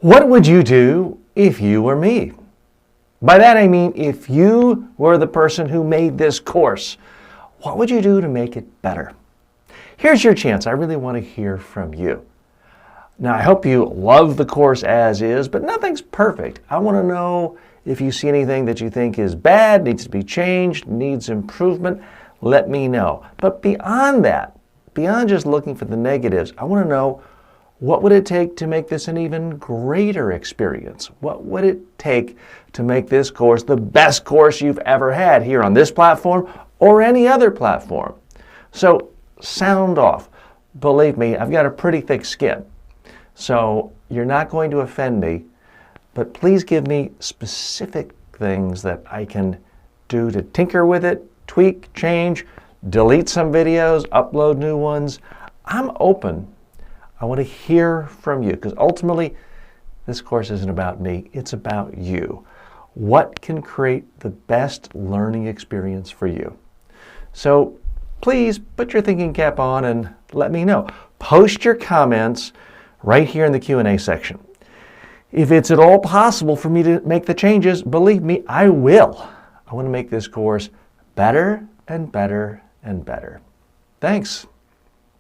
What would you do if you were me? By that I mean if you were the person who made this course, what would you do to make it better? Here's your chance. I really want to hear from you. Now, I hope you love the course as is, but nothing's perfect. I want to know if you see anything that you think is bad, needs to be changed, needs improvement. Let me know. But beyond that, beyond just looking for the negatives, I want to know, what would it take to make this an even greater experience? What would it take to make this course the best course you've ever had here on this platform or any other platform? So sound off. Believe me, I've got a pretty thick skin. So you're not going to offend me, but please give me specific things that I can do to tinker with it, tweak, change, delete some videos, upload new ones. I'm open. I want to hear from you because ultimately this course isn't about me, it's about you. What can create the best learning experience for you? So please put your thinking cap on and let me know. Post your comments right here in the Q&A section. If it's at all possible for me to make the changes, believe me, I will. I want to make this course better and better and better. Thanks.